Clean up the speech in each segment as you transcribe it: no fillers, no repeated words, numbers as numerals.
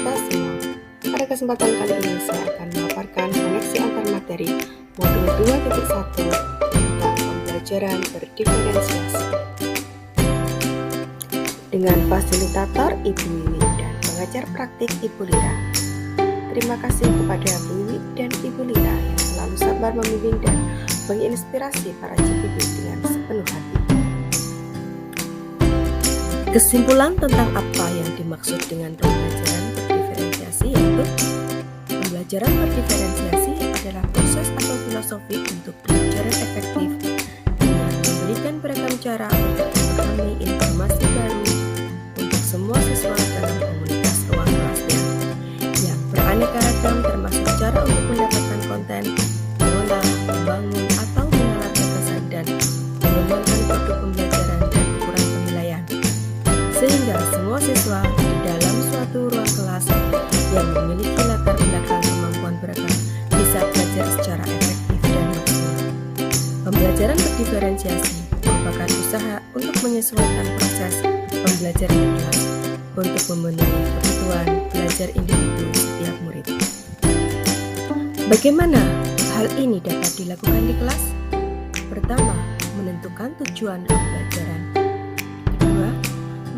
kita semua. Pada kesempatan kali ini saya akan memaparkan koneksi antar materi modul 2.1 tentang pembelajaran berdiferensiasi. Dengan fasilitator Ibu Wiwi dan pengajar praktik Ibu Lira. Terima kasih kepada Bu Wiwi dan Ibu Lira yang selalu sabar membimbing dan menginspirasi para CPB dengan sepenuh hati. Kesimpulan tentang apa yang dimaksud dengan pembelajaran berdiferensiasi yaitu pembelajaran berdiferensiasi adalah proses atau filosofi untuk belajar efektif dengan memberikan beragam cara untuk memahami informasi baru untuk semua siswa dalam komunitas ruang kelasnya yang beraneka ragam, termasuk cara untuk mendapatkan konten, mengolah, membangun atau menalar gagasan dan mengembangkan produk pembelajaran dan ukuran penilaian, sehingga semua siswa di dalam suatu ruang kelas yang memiliki latar belakang kemampuan beragam bisa belajar secara efektif dan maksimal. Pembelajaran berdiferensiasi merupakan usaha untuk menyesuaikan proses pembelajaran di kelas untuk memenuhi kebutuhan belajar individu setiap murid. Bagaimana hal ini dapat dilakukan di kelas? Pertama, menentukan tujuan pembelajaran. Kedua,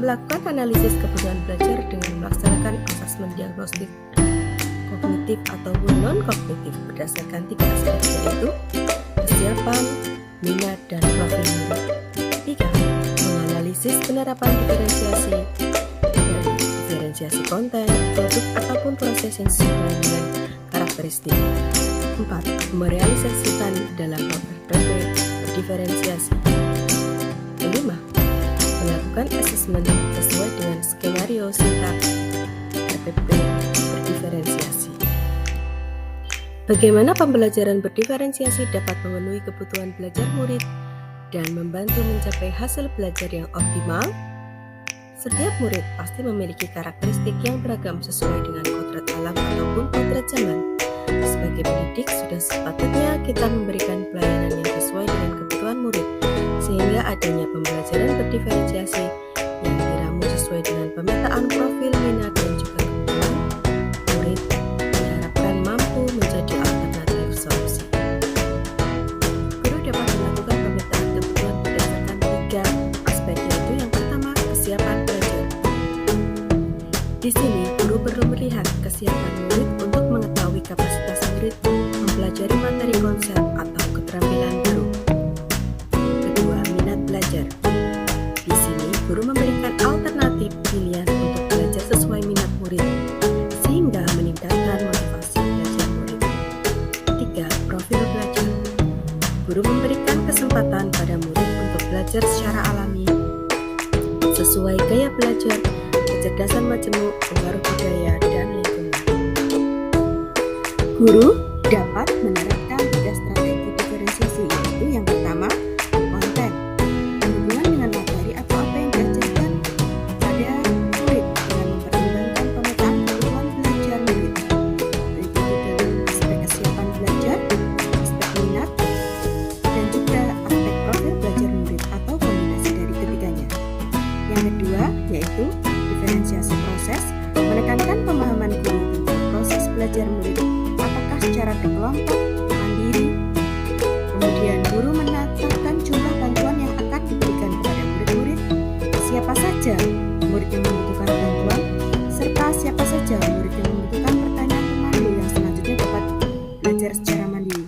melakukan analisis kebutuhan belajar dengan melaksanakan asesmen diagnostik kognitif ataupun non-kognitif berdasarkan 3 aspek yaitu kesiapan, minat, dan profil murid. 3. Menganalisis penerapan diferensiasi dari diferensiasi konten, produk, ataupun proses yang sesuai dengan karakteristik. 4. Merealisasikan dalam praktek berdiferensiasi. 5. Melakukan asesmen sesuai dengan skenario sintaks RPP berdiferensiasi. Bagaimana pembelajaran berdiferensiasi dapat memenuhi kebutuhan belajar murid dan membantu mencapai hasil belajar yang optimal? Setiap murid pasti memiliki karakteristik yang beragam sesuai dengan kodrat alam ataupun kodrat zaman. Sebagai pendidik, sudah sepatutnya kita memberikan pelayanan yang sesuai dengan kebutuhan murid, sehingga adanya pembelajaran berdiferensiasi yang diramu sesuai dengan pemetaan profil, minat, dan juga kebutuhan murid diharapkan mampu menjadi alternatif solusi. Guru dapat melakukan pemetaan kebutuhan berdasarkan 3 aspek, yaitu yang pertama, kesiapan belajar. Di sini, guru perlu melihat kesiapan murid untuk mengetahui kapasitas murid mempelajari materi konsep atau keterampilan baru. Kedua, minat belajar. Di sini, guru memberikan alternatif pilihan untuk belajar sesuai minat murid, sehingga meningkatkan motivasi belajar murid. 3. Profil belajar. Guru memberikan kesempatan pada murid untuk belajar secara alami, sesuai gaya belajar, kecerdasan majemuk, pengaruh budaya, dan lingkungan. Guru dapat menerapkan 3 strategi diferensiasi, yaitu yang pertama, konten, berhubungan dengan materi atau apa yang diajarkan pada murid dengan mempertimbangkan pemetaan kebutuhan belajar murid. Berikut dalam aspek kesiapan belajar, aspek minat, dan juga aspek profil belajar murid atau kombinasi dari ketiganya. Yang kedua, yaitu diferensiasi proses, menekankan pemahaman guru tentang proses belajar murid, apakah secara berkelompok, mandiri. Kemudian guru menetapkan jumlah bantuan yang akan diberikan kepada murid-murid, siapa saja murid yang membutuhkan bantuan, serta siapa saja murid yang membutuhkan pertanyaan pemandu yang selanjutnya dapat belajar secara mandiri.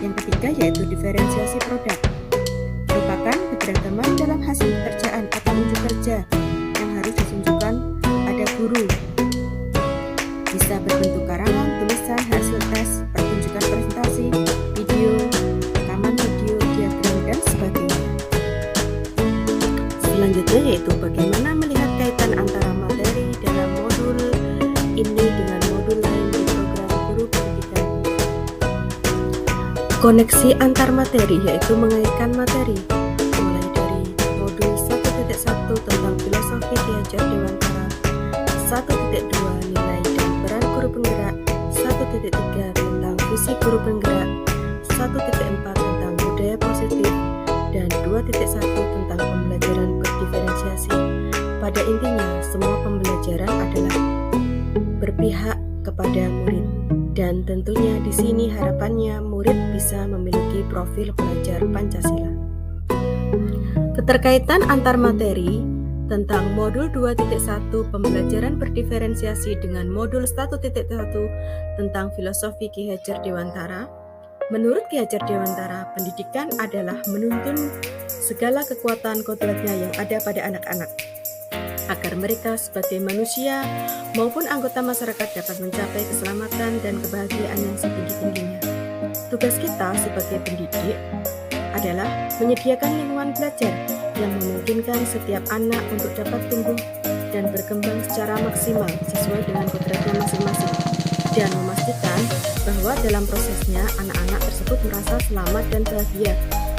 Yang ketiga, yaitu diferensiasi produk, merupakan keberagaman dalam hasil pekerjaan atau unjuk kerja yang harus ditunjukkan pada guru. Bisa berbentuk karangan, tulisan, hasil tes, pertunjukan presentasi, video, rekaman video, diagram, dan sebagainya. Selanjutnya yaitu bagaimana melihat kaitan antara materi dalam modul ini dengan modul lain di program guru pendidikan. Koneksi antar materi yaitu mengaitkan materi, mulai dari modul 1.1 tentang filosofi diajar dewantara, 1.2 nilai dan peran guru penggerak, 1.3 tentang visi guru penggerak, 1.4 tentang budaya positif, dan 2.1 tentang pembelajaran berdiferensiasi. Pada intinya, semua pembelajaran adalah kepada murid. Dan tentunya di sini harapannya murid bisa memiliki profil pelajar Pancasila. Keterkaitan antar materi tentang modul 2.1 pembelajaran berdiferensiasi dengan modul 1.1 tentang filosofi Ki Hajar Dewantara. Menurut Ki Hajar Dewantara, pendidikan adalah menuntun segala kekuatan kodratnya yang ada pada anak-anak, agar mereka sebagai manusia maupun anggota masyarakat dapat mencapai keselamatan dan kebahagiaan yang setinggi-tingginya. Tugas kita sebagai pendidik adalah menyediakan lingkungan belajar yang memungkinkan setiap anak untuk dapat tumbuh dan berkembang secara maksimal sesuai dengan kodratnya masing-masing, dan memastikan bahwa dalam prosesnya anak-anak tersebut merasa selamat dan bahagia,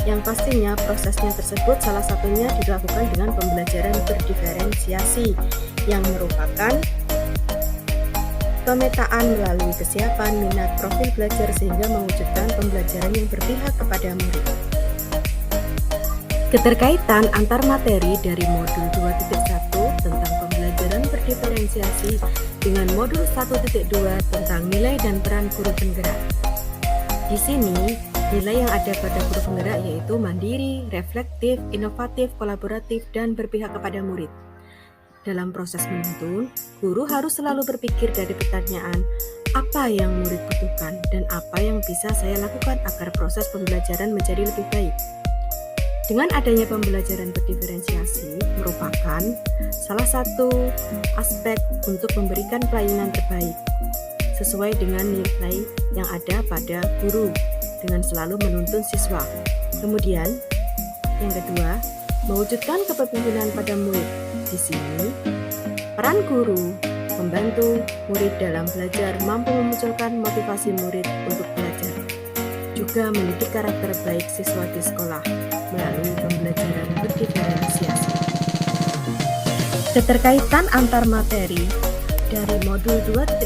yang pastinya prosesnya tersebut salah satunya dilakukan dengan pembelajaran berdiferensiasi yang merupakan pemetaan melalui kesiapan, minat, profil belajar sehingga mewujudkan pembelajaran yang berpihak kepada murid. Keterkaitan antar materi dari modul 2.1 tentang pembelajaran berdiferensiasi dengan modul 1.2 tentang nilai dan peran guru penggerak. Di sini, nilai yang ada pada guru penggerak yaitu mandiri, reflektif, inovatif, kolaboratif, dan berpihak kepada murid. Dalam proses menuntun, guru harus selalu berpikir dari pertanyaan, apa yang murid butuhkan dan apa yang bisa saya lakukan agar proses pembelajaran menjadi lebih baik. Dengan adanya pembelajaran berdiferensiasi merupakan salah satu aspek untuk memberikan pelayanan terbaik sesuai dengan nilai yang ada pada guru dengan selalu menuntun siswa. Kemudian, yang kedua, mewujudkan kepemimpinan pada murid. Di sini, peran guru membantu murid dalam belajar mampu memunculkan motivasi murid untuk belajar, juga mendidik karakter baik siswa di sekolah melalui pembelajaran berdiferensiasi. Keterkaitan antar materi dari modul 2.1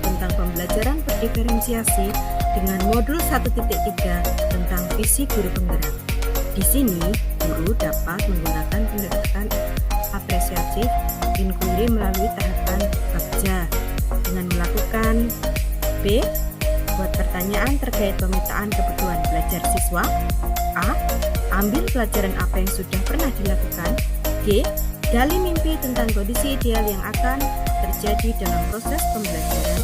tentang pembelajaran berdiferensiasi dengan modul 1.3 tentang visi guru penggerak. Di sini, guru dapat menggunakan pendekatan apresiatif inquiry melalui tahapan kerja dengan melakukan B. Buat pertanyaan terkait pemetaan kebutuhan belajar siswa. A. Ambil pelajaran apa yang sudah pernah dilakukan. G. Gali mimpi tentang kondisi ideal yang akan terjadi dalam proses pembelajaran.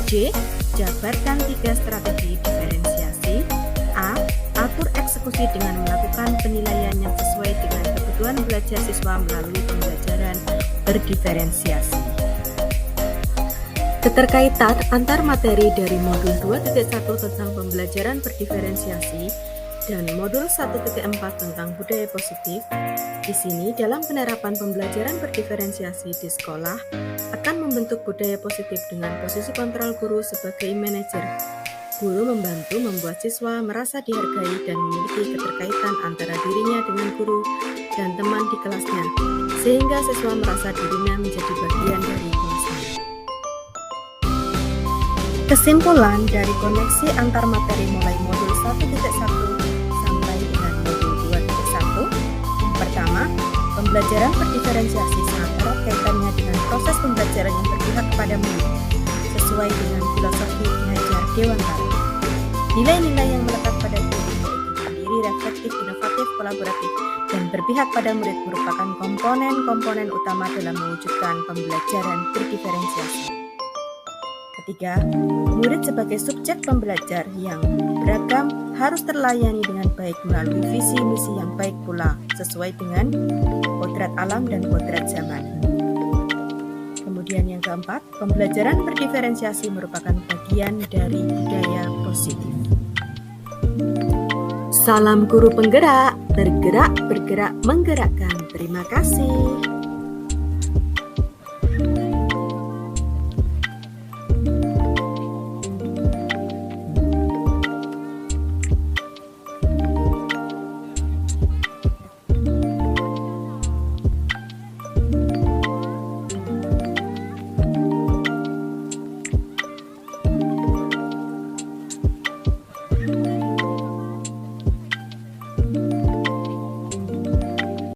J. Jabarkan 3 strategi diferensiasi. A. Atur eksekusi dengan melakukan penilaian yang sesuai dengan kebutuhan belajar siswa melalui pembelajaran berdiferensiasi. Keterkaitan antar materi dari modul 2.1 tentang pembelajaran berdiferensiasi dan modul 1.4 tentang budaya positif. Di sini, dalam penerapan pembelajaran berdiferensiasi di sekolah akan membentuk budaya positif dengan posisi kontrol guru sebagai manajer. Guru membantu membuat siswa merasa dihargai dan memiliki keterkaitan antara dirinya dengan guru dan teman di kelasnya, sehingga siswa merasa dirinya menjadi bagian dari kelasnya. Kesimpulan dari koneksi antar materi mulai modul 1.1 Pertama, pembelajaran berdiferensiasi sangat erat kaitannya dengan proses pembelajaran yang berpihak kepada murid, sesuai dengan filosofi Ki Hajar Dewantara. Nilai-nilai yang melekat pada guru yaitu mandiri, reflektif, inovatif, kolaboratif, dan berpihak pada murid merupakan komponen-komponen utama dalam mewujudkan pembelajaran berdiferensiasi. Ketiga, murid sebagai subjek pembelajar yang beragam harus terlayani dengan baik melalui visi misi yang baik pula sesuai dengan kodrat alam dan kodrat zaman. Kemudian yang keempat, pembelajaran berdiferensiasi merupakan bagian dari budaya positif. Salam guru penggerak, bergerak, bergerak, menggerakkan. Terima kasih.